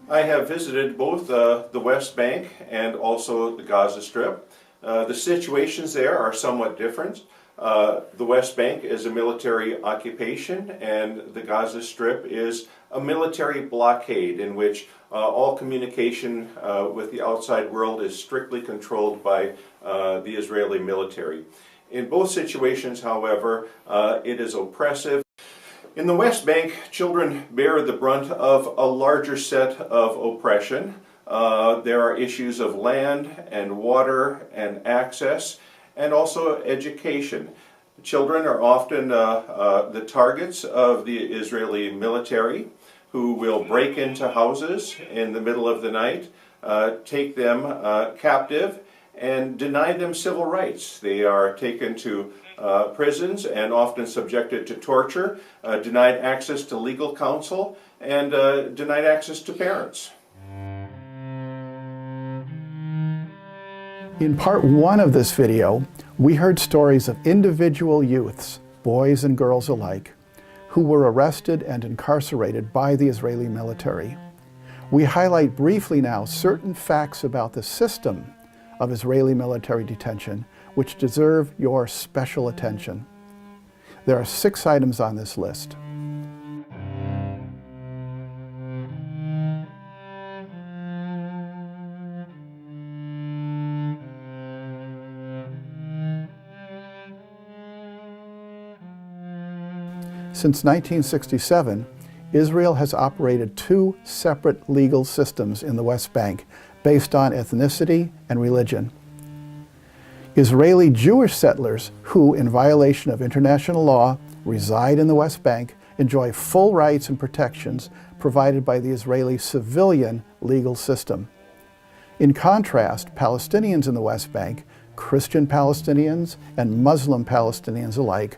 I have visited both the West Bank and also the Gaza Strip. The situations there are somewhat different. The West Bank is a military occupation, and the Gaza Strip is a military blockade in which all communication with the outside world is strictly controlled by the Israeli military. In both situations, however, it is oppressive. In the West Bank, children bear the brunt of a larger set of oppression. There are issues of land and water and access, and also education. Children are often the targets of the Israeli military, who will break into houses in the middle of the night, take them captive, and deny them civil rights. They are taken to prisons and often subjected to torture, denied access to legal counsel, and denied access to parents. In part one of this video, we heard stories of individual youths, boys and girls alike, who were arrested and incarcerated by the Israeli military. We highlight briefly now certain facts about the system of Israeli military detention which deserve your special attention. There are 6 items on this list. Since 1967, Israel has operated 2 separate legal systems in the West Bank based on ethnicity and religion. Israeli Jewish settlers who, in violation of international law, reside in the West Bank enjoy full rights and protections provided by the Israeli civilian legal system. In contrast, Palestinians in the West Bank, Christian Palestinians and Muslim Palestinians alike,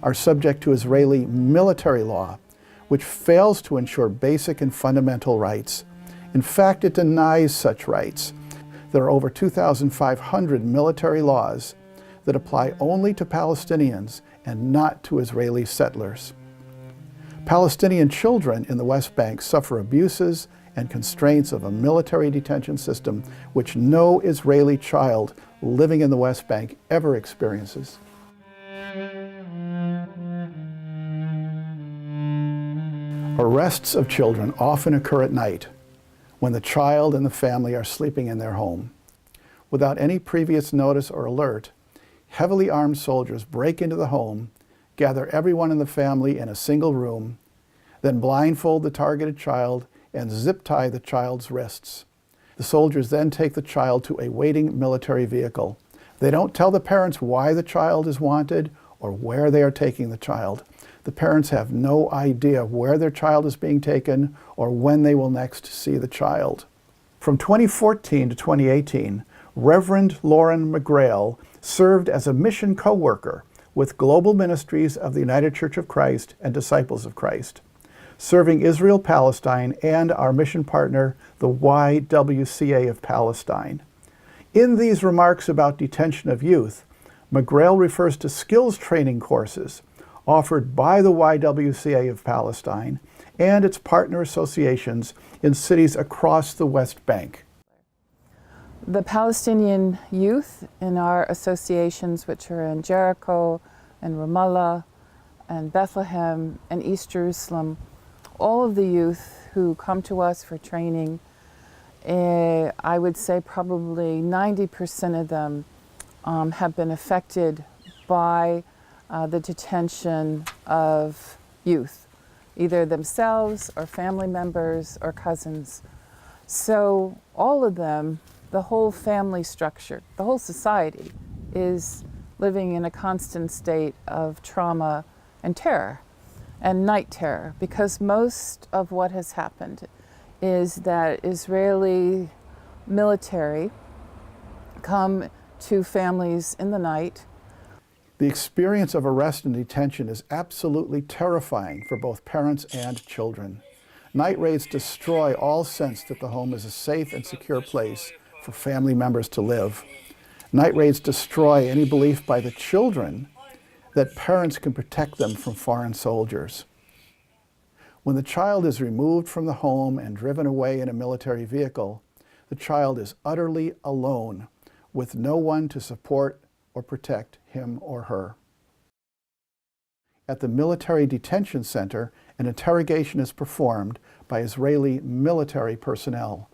are subject to Israeli military law, which fails to ensure basic and fundamental rights. In fact, it denies such rights. There are over 2,500 military laws that apply only to Palestinians and not to Israeli settlers. Palestinian children in the West Bank suffer abuses and constraints of a military detention system which no Israeli child living in the West Bank ever experiences. Arrests of children often occur at night, when the child and the family are sleeping in their home. Without any previous notice or alert, heavily armed soldiers break into the home, gather everyone in the family in a single room, then blindfold the targeted child and zip tie the child's wrists. The soldiers then take the child to a waiting military vehicle. They don't tell the parents why the child is wanted or where they are taking the child. The parents have no idea where their child is being taken or when they will next see the child. From 2014 to 2018, Reverend Lauren McGrail served as a mission co-worker with Global Ministries of the United Church of Christ and Disciples of Christ, serving Israel, Palestine, and our mission partner, the YWCA of Palestine. In these remarks about detention of youth, McGrail refers to skills training courses offered by the YWCA of Palestine and its partner associations in cities across the West Bank. The Palestinian youth in our associations, which are in Jericho and Ramallah and Bethlehem and East Jerusalem, all of the youth who come to us for training, I would say probably 90% of them have been affected by the detention of youth, either themselves or family members or cousins. So all of them, the whole family structure, the whole society is living in a constant state of trauma and terror and night terror, because most of what has happened is that Israeli military come to families in the night. The experience of arrest and detention is absolutely terrifying for both parents and children. Night raids destroy all sense that the home is a safe and secure place for family members to live. Night raids destroy any belief by the children that parents can protect them from foreign soldiers. When the child is removed from the home and driven away in a military vehicle, the child is utterly alone, with no one to support or protect him or her. At the military detention center, an interrogation is performed by Israeli military personnel.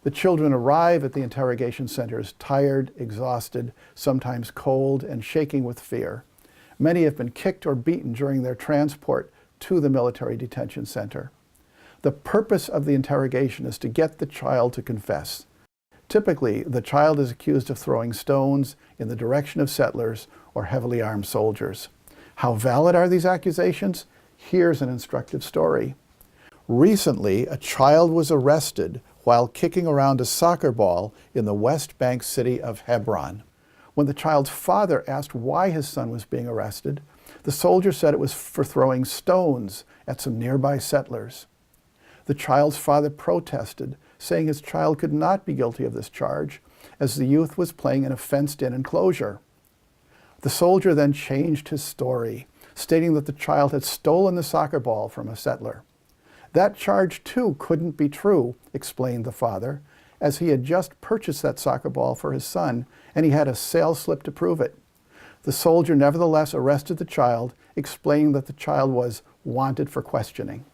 The children arrive at the interrogation centers tired, exhausted, sometimes cold, and shaking with fear. Many have been kicked or beaten during their transport to the military detention center. The purpose of the interrogation is to get the child to confess. Typically, the child is accused of throwing stones in the direction of settlers or heavily armed soldiers. How valid are these accusations? Here's an instructive story. Recently, a child was arrested while kicking around a soccer ball in the West Bank city of Hebron. When the child's father asked why his son was being arrested, the soldier said it was for throwing stones at some nearby settlers. The child's father protested, saying his child could not be guilty of this charge, as the youth was playing in a fenced-in enclosure. The soldier then changed his story, stating that the child had stolen the soccer ball from a settler. That charge, too, couldn't be true, explained the father, as he had just purchased that soccer ball for his son, and he had a sales slip to prove it. The soldier nevertheless arrested the child, explaining that the child was wanted for questioning.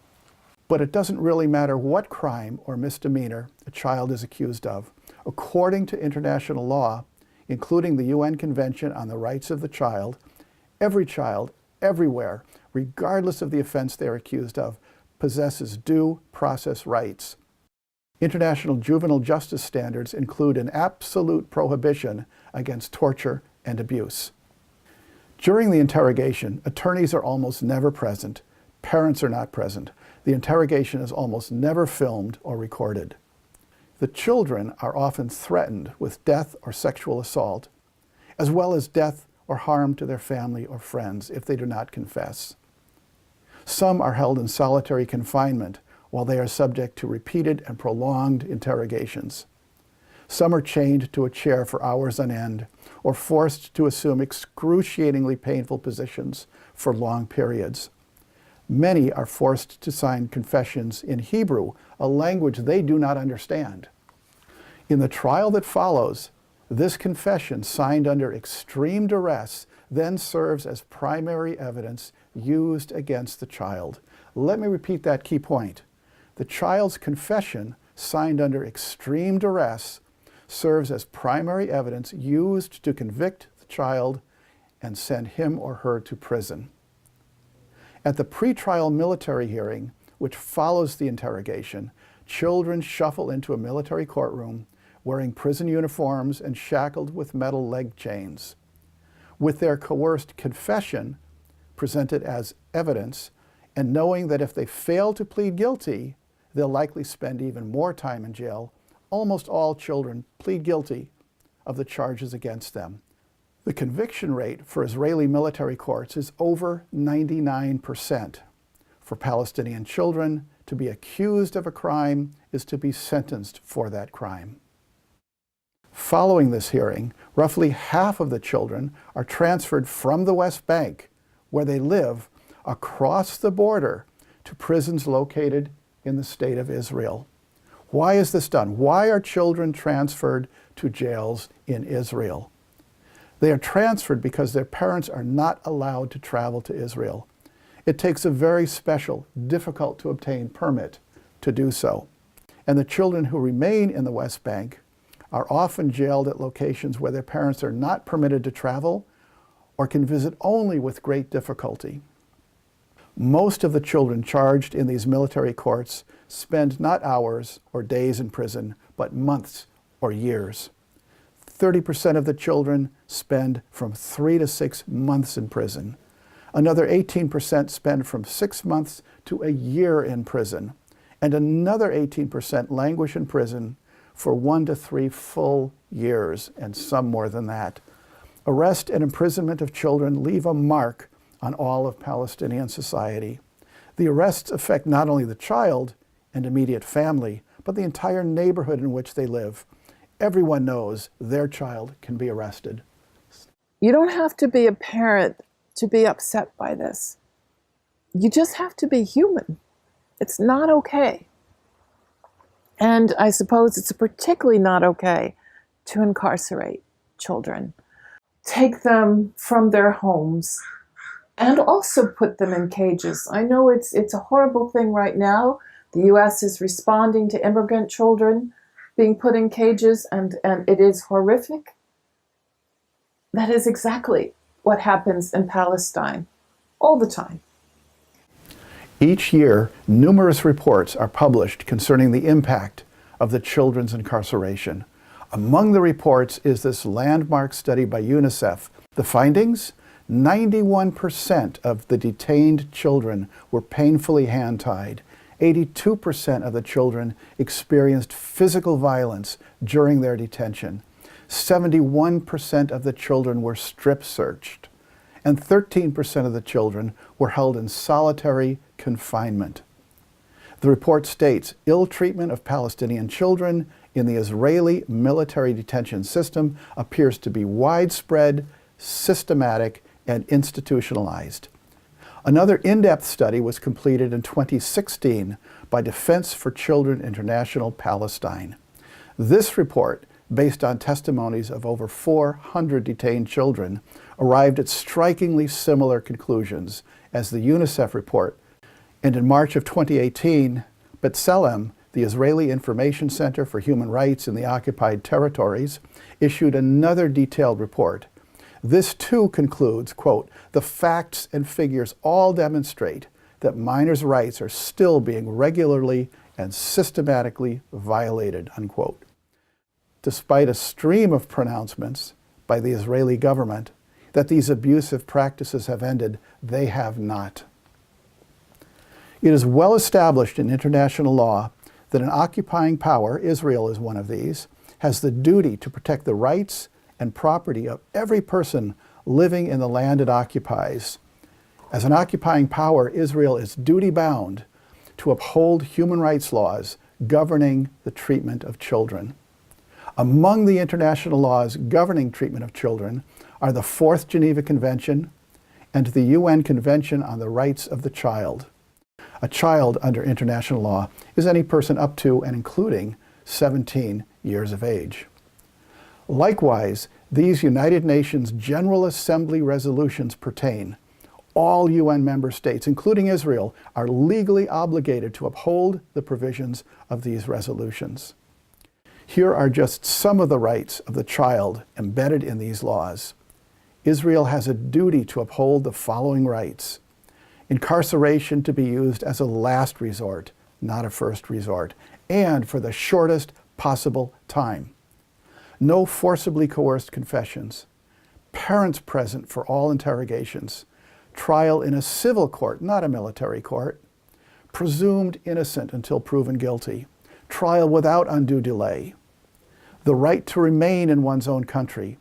But it doesn't really matter what crime or misdemeanor a child is accused of. According to international law, including the UN Convention on the Rights of the Child, every child, everywhere, regardless of the offense they are accused of, possesses due process rights. International juvenile justice standards include an absolute prohibition against torture and abuse. During the interrogation, attorneys are almost never present. Parents are not present. The interrogation is almost never filmed or recorded. The children are often threatened with death or sexual assault, as well as death or harm to their family or friends if they do not confess. Some are held in solitary confinement while they are subject to repeated and prolonged interrogations. Some are chained to a chair for hours on end or forced to assume excruciatingly painful positions for long periods. Many are forced to sign confessions in Hebrew, a language they do not understand. In the trial that follows, this confession, signed under extreme duress, then serves as primary evidence used against the child. Let me repeat that key point. The child's confession, signed under extreme duress, serves as primary evidence used to convict the child and send him or her to prison. At the pretrial military hearing, which follows the interrogation, children shuffle into a military courtroom wearing prison uniforms and shackled with metal leg chains. With their coerced confession presented as evidence, and knowing that if they fail to plead guilty, they'll likely spend even more time in jail, almost all children plead guilty of the charges against them. The conviction rate for Israeli military courts is over 99%. For Palestinian children, to be accused of a crime is to be sentenced for that crime. Following this hearing, roughly half of the children are transferred from the West Bank, where they live, across the border to prisons located in the state of Israel. Why is this done? Why are children transferred to jails in Israel? They are transferred because their parents are not allowed to travel to Israel. It takes a very special, difficult to obtain permit to do so. And the children who remain in the West Bank are often jailed at locations where their parents are not permitted to travel or can visit only with great difficulty. Most of the children charged in these military courts spend not hours or days in prison, but months or years. 30% of the children spend from 3 to 6 months in prison. Another 18% spend from 6 months to a year in prison. And another 18% languish in prison for 1 to 3 full years, and some more than that. Arrest and imprisonment of children leave a mark on all of Palestinian society. The arrests affect not only the child and immediate family, but the entire neighborhood in which they live. Everyone knows their child can be arrested. You don't have to be a parent to be upset by this. You just have to be human. It's not okay. And I suppose it's particularly not okay to incarcerate children, take them from their homes, and also put them in cages. I know it's a horrible thing right now. The U.S. is responding to immigrant children being put in cages, and it is horrific. That is exactly what happens in Palestine all the time. Each year, numerous reports are published concerning the impact of the children's incarceration. Among the reports is this landmark study by UNICEF. The findings? 91% of the detained children were painfully hand-tied. 82% of the children experienced physical violence during their detention. 71% of the children were strip-searched. And 13% of the children were held in solitary confinement. The report states ill treatment of Palestinian children in the Israeli military detention system appears to be widespread, systematic, and institutionalized. Another in-depth study was completed in 2016 by Defense for Children International Palestine. This report, based on testimonies of over 400 detained children, arrived at strikingly similar conclusions as the UNICEF report. And in March of 2018, B'Tselem, the Israeli Information Center for Human Rights in the Occupied Territories, issued another detailed report. This too concludes, quote, "The facts and figures all demonstrate that minors' rights are still being regularly and systematically violated," unquote. Despite a stream of pronouncements by the Israeli government that these abusive practices have ended, they have not. It is well established in international law that an occupying power, Israel is one of these, has the duty to protect the rights and property of every person living in the land it occupies. As an occupying power, Israel is duty-bound to uphold human rights laws governing the treatment of children. Among the international laws governing treatment of children are the Fourth Geneva Convention and the UN Convention on the Rights of the Child. A child under international law is any person up to and including 17 years of age. Likewise, these United Nations General Assembly resolutions pertain. All UN member states, including Israel, are legally obligated to uphold the provisions of these resolutions. Here are just some of the rights of the child embedded in these laws. Israel has a duty to uphold the following rights: incarceration to be used as a last resort, not a first resort, and for the shortest possible time. No forcibly coerced confessions. Parents present for all interrogations. Trial in a civil court, not a military court. Presumed innocent until proven guilty. Trial without undue delay. The right to remain in one's own country.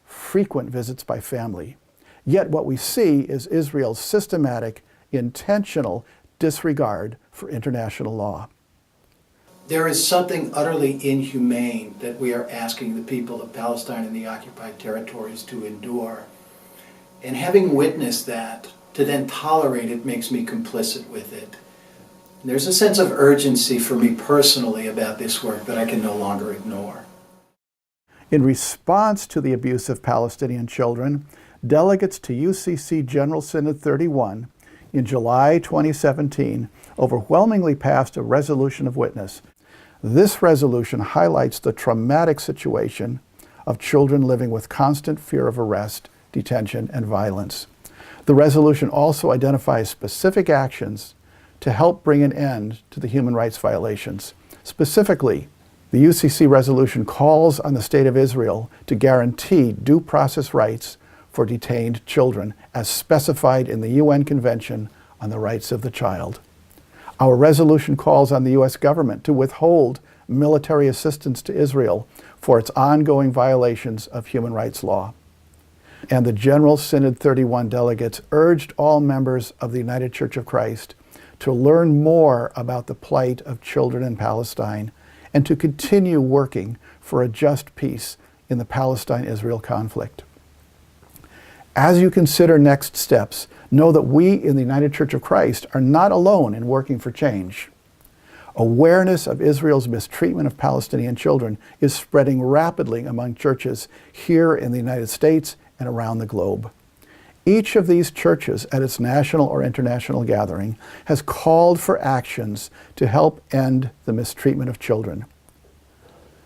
Frequent visits by family. Yet what we see is Israel's systematic, intentional disregard for international law. There is something utterly inhumane that we are asking the people of Palestine and the occupied territories to endure. And having witnessed that, to then tolerate it makes me complicit with it. There's a sense of urgency for me personally about this work that I can no longer ignore. In response to the abuse of Palestinian children, delegates to UCC General Synod 31 in July 2017 overwhelmingly passed a resolution of witness. This resolution highlights the traumatic situation of children living with constant fear of arrest, detention, and violence. The resolution also identifies specific actions to help bring an end to the human rights violations. Specifically, the UCC resolution calls on the State of Israel to guarantee due process rights for detained children, as specified in the UN Convention on the Rights of the Child. Our resolution calls on the U.S. government to withhold military assistance to Israel for its ongoing violations of human rights law. And the General Synod 31 delegates urged all members of the United Church of Christ to learn more about the plight of children in Palestine and to continue working for a just peace in the Palestine-Israel conflict. As you consider next steps, know that we in the United Church of Christ are not alone in working for change. Awareness of Israel's mistreatment of Palestinian children is spreading rapidly among churches here in the United States and around the globe. Each of these churches at its national or international gathering has called for actions to help end the mistreatment of children.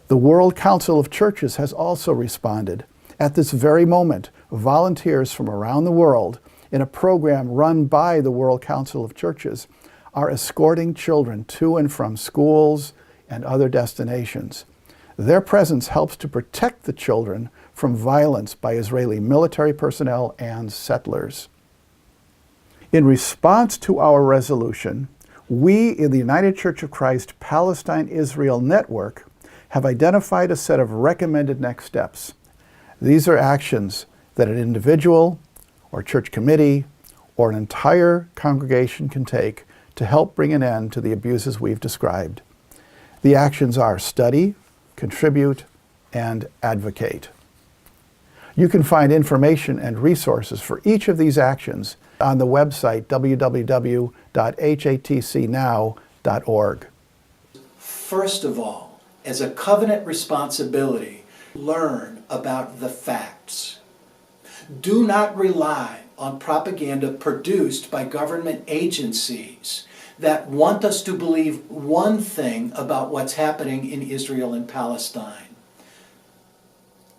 The World Council of Churches has also responded. At this very moment, volunteers from around the world in a program run by the World Council of Churches are escorting children to and from schools and other destinations. Their presence helps to protect the children from violence by Israeli military personnel and settlers. In response to our resolution, we in the United Church of Christ Palestine-Israel Network have identified a set of recommended next steps. These are actions that an individual or church committee or an entire congregation can take to help bring an end to the abuses we've described. The actions are study, contribute, and advocate. You can find information and resources for each of these actions on the website www.hatcnow.org. First of all, as a covenant responsibility, learn about the facts. Do not rely on propaganda produced by government agencies that want us to believe one thing about what's happening in Israel and Palestine.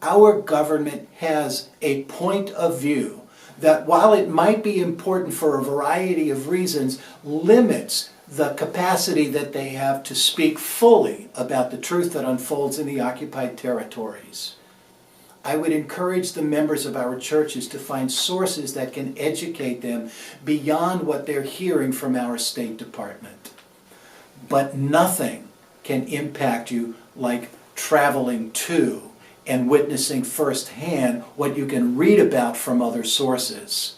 Our government has a point of view that, while it might be important for a variety of reasons, limits the capacity that they have to speak fully about the truth that unfolds in the occupied territories. I would encourage the members of our churches to find sources that can educate them beyond what they're hearing from our State Department. But nothing can impact you like traveling to and witnessing firsthand what you can read about from other sources.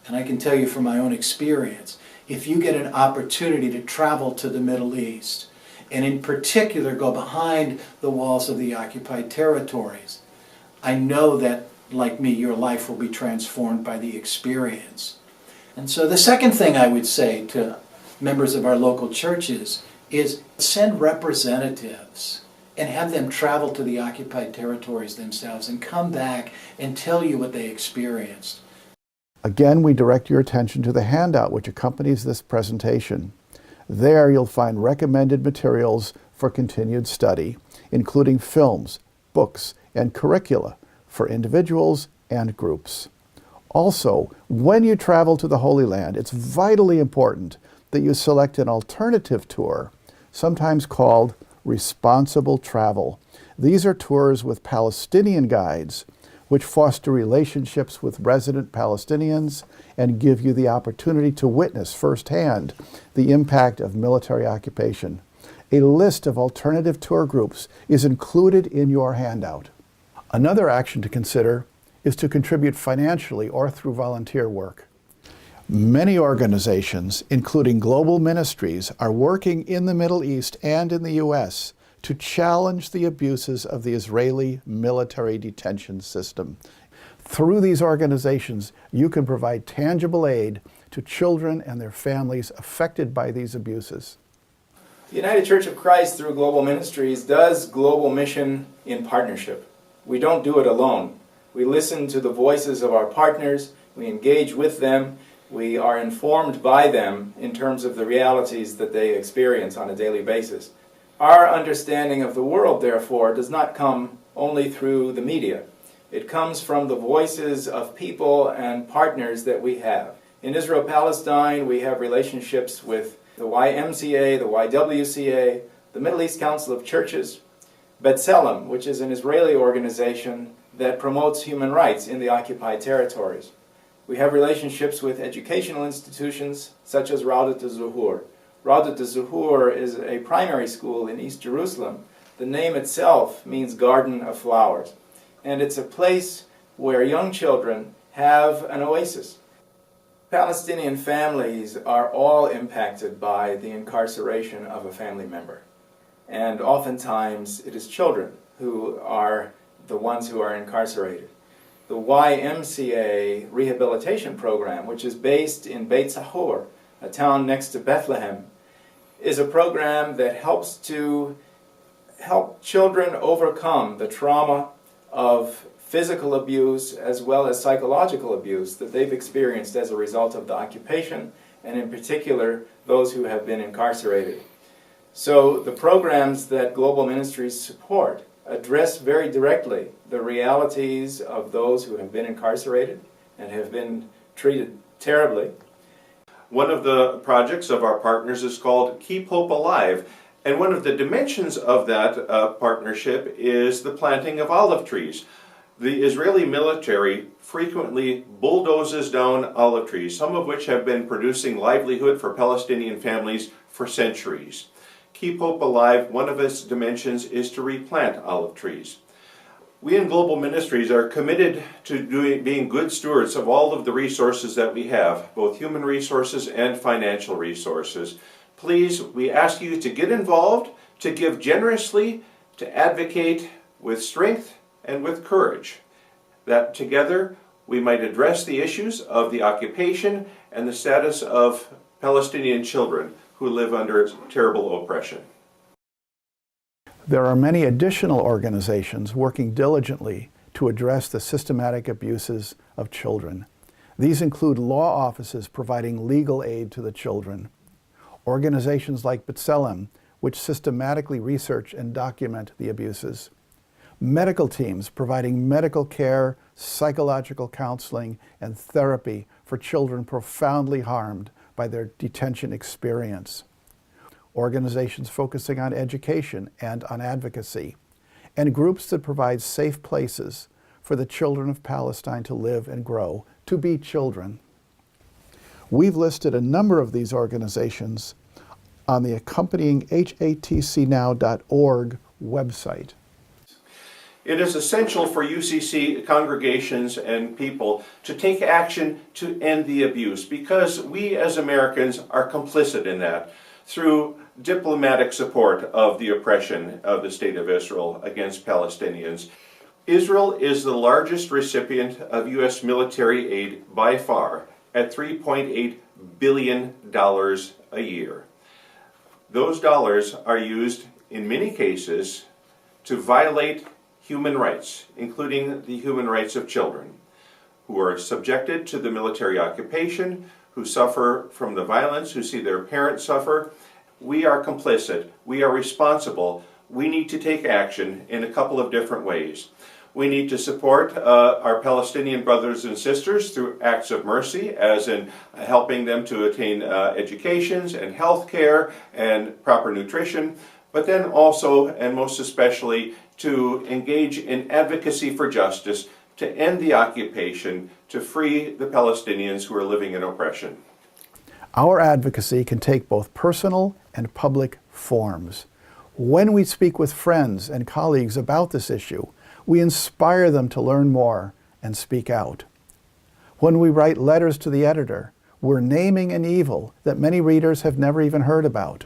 And I can tell you from my own experience, if you get an opportunity to travel to the Middle East, and in particular go behind the walls of the occupied territories, I know that, like me, your life will be transformed by the experience. And so the second thing I would say to members of our local churches is send representatives and have them travel to the occupied territories themselves and come back and tell you what they experienced. Again, we direct your attention to the handout which accompanies this presentation. There you'll find recommended materials for continued study, including films, books, and curricula for individuals and groups. Also, when you travel to the Holy Land, it's vitally important that you select an alternative tour, sometimes called responsible travel. These are tours with Palestinian guides, which foster relationships with resident Palestinians and give you the opportunity to witness firsthand the impact of military occupation. A list of alternative tour groups is included in your handout. Another action to consider is to contribute financially or through volunteer work. Many organizations, including global ministries, are working in the Middle East and in the U.S. to challenge the abuses of the Israeli military detention system. Through these organizations, you can provide tangible aid to children and their families affected by these abuses. The United Church of Christ, through Global Ministries, does global mission in partnership. We don't do it alone. We listen to the voices of our partners, we engage with them, we are informed by them in terms of the realities that they experience on a daily basis. Our understanding of the world, therefore, does not come only through the media. It comes from the voices of people and partners that we have. In Israel-Palestine, we have relationships with the YMCA, the YWCA, the Middle East Council of Churches, B'Tselem, which is an Israeli organization that promotes human rights in the occupied territories. We have relationships with educational institutions such as Raudat Zuhur. Raudat Zuhur is a primary school in East Jerusalem. The name itself means Garden of Flowers. And it's a place where young children have an oasis. Palestinian families are all impacted by the incarceration of a family member. And oftentimes it is children who are the ones who are incarcerated. the YMCA rehabilitation program, which is based in Beit Sahor, a town next to Bethlehem, is a program that helps children overcome the trauma of physical abuse as well as psychological abuse that they've experienced as a result of the occupation, and in particular, those who have been incarcerated. So the programs that Global Ministries support address very directly the realities of those who have been incarcerated and have been treated terribly. One of the projects of our partners is called Keep Hope Alive, and one of the dimensions of that partnership is the planting of olive trees. The Israeli military frequently bulldozes down olive trees, some of which have been producing livelihood for Palestinian families for centuries. Keep Hope Alive, one of its dimensions is to replant olive trees. We in Global Ministries are committed to being good stewards of all of the resources that we have, both human resources and financial resources. Please, we ask you to get involved, to give generously, to advocate with strength and with courage, that together we might address the issues of the occupation and the status of Palestinian children who live under terrible oppression. There are many additional organizations working diligently to address the systematic abuses of children. These include law offices providing legal aid to the children, organizations like B'Tselem, which systematically research and document the abuses, medical teams providing medical care, psychological counseling, and therapy for children profoundly harmed by their detention experience, organizations focusing on education and on advocacy, and groups that provide safe places for the children of Palestine to live and grow, to be children. We've listed a number of these organizations on the accompanying hatcnow.org website. It is essential for UCC congregations and people to take action to end the abuse, because we as Americans are complicit in that through diplomatic support of the oppression of the State of Israel against Palestinians. Israel is the largest recipient of U.S. military aid by far, at $3.8 billion a year. Those dollars are used in many cases to violate human rights, including the human rights of children who are subjected to the military occupation, who suffer from the violence, who see their parents suffer. We are complicit. We are responsible. We need to take action in a couple of different ways. We need to support our Palestinian brothers and sisters through acts of mercy, as in helping them to attain educations and health care and proper nutrition, but then also, and most especially, to engage in advocacy for justice, to end the occupation, to free the Palestinians who are living in oppression. Our advocacy can take both personal and public forms. When we speak with friends and colleagues about this issue, we inspire them to learn more and speak out. When we write letters to the editor, we're naming an evil that many readers have never even heard about.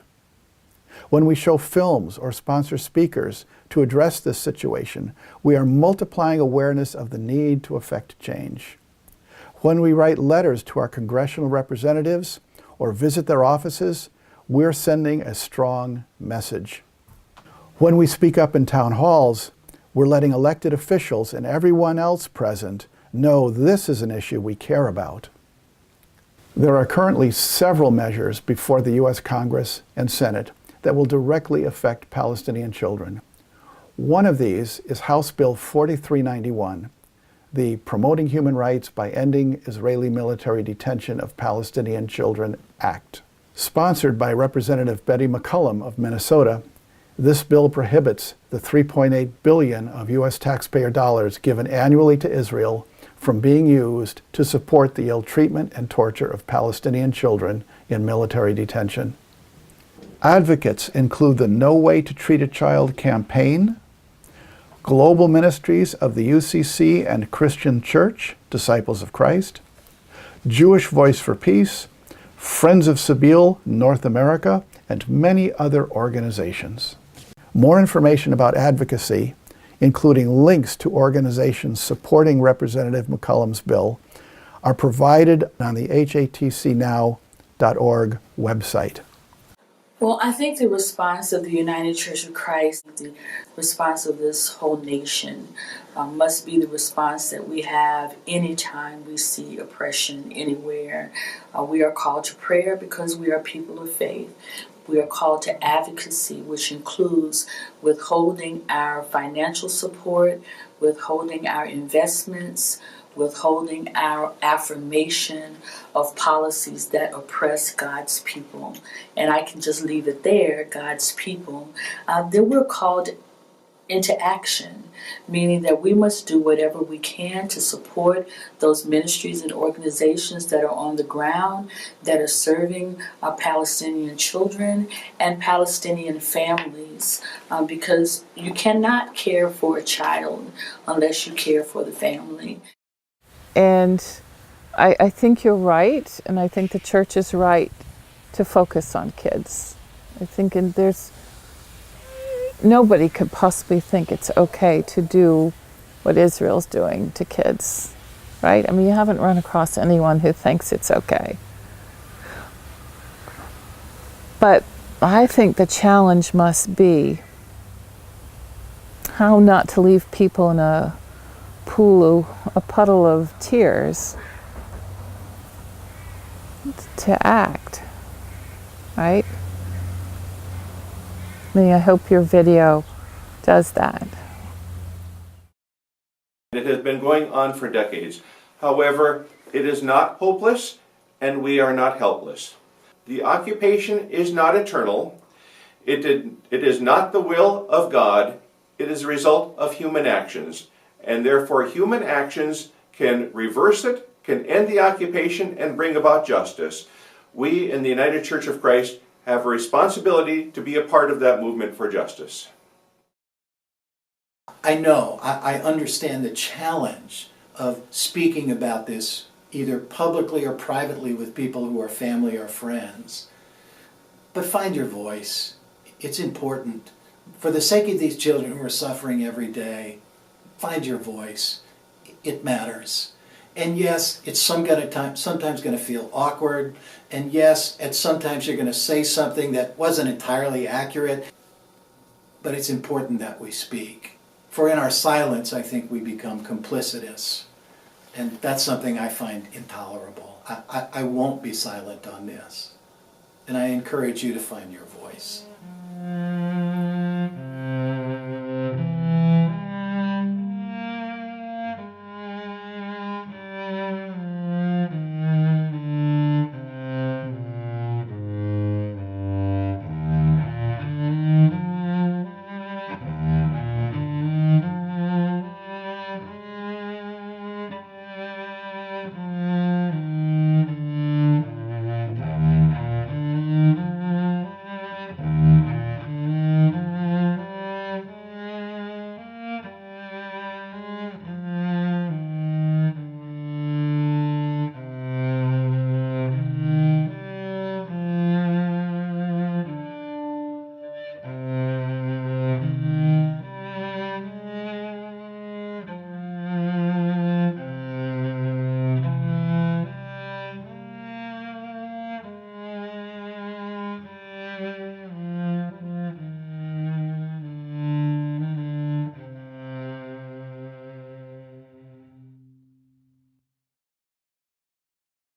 When we show films or sponsor speakers to address this situation, we are multiplying awareness of the need to effect change. When we write letters to our congressional representatives or visit their offices, we're sending a strong message. When we speak up in town halls, we're letting elected officials and everyone else present know this is an issue we care about. There are currently several measures before the U.S. Congress and Senate that will directly affect Palestinian children. One of these is House Bill 4391, the Promoting Human Rights by Ending Israeli Military Detention of Palestinian Children Act. Sponsored by Representative Betty McCollum of Minnesota, this bill prohibits the $3.8 billion of U.S. taxpayer dollars given annually to Israel from being used to support the ill treatment and torture of Palestinian children in military detention. Advocates include the No Way to Treat a Child campaign, Global Ministries of the UCC and Christian Church, Disciples of Christ, Jewish Voice for Peace, Friends of Sabeel North America, and many other organizations. More information about advocacy, including links to organizations supporting Representative McCollum's bill, are provided on the hatcnow.org website. Well, I think the response of the United Church of Christ, the response of this whole nation, must be the response that we have anytime we see oppression anywhere. We are called to prayer because we are people of faith. We are called to advocacy, which includes withholding our financial support, withholding our investments, withholding our affirmation of policies that oppress God's people. And I can just leave it there, God's people. Then we're called into action, meaning that we must do whatever we can to support those ministries and organizations that are on the ground, that are serving Palestinian children and Palestinian families, because you cannot care for a child unless you care for the family. And I think you're right, and I think the church is right to focus on kids. I think nobody could possibly think it's okay to do what Israel's doing to kids, right? I mean, you haven't run across anyone who thinks it's okay. But I think the challenge must be how not to leave people in a puddle of tears, to act, right? I mean, I hope your video does that. It has been going on for decades. However, it is not hopeless, and we are not helpless. The occupation is not eternal. It is not the will of God. It is a result of human actions. And therefore, human actions can reverse it, can end the occupation, and bring about justice. We in the United Church of Christ have a responsibility to be a part of that movement for justice. I know, I understand the challenge of speaking about this either publicly or privately with people who are family or friends. But find your voice. It's important. For the sake of these children who are suffering every day, find your voice. It matters. And yes, it's sometimes going to feel awkward. And yes, sometimes you're going to say something that wasn't entirely accurate. But it's important that we speak. For in our silence, I think we become complicitous. And that's something I find intolerable. I won't be silent on this. And I encourage you to find your voice.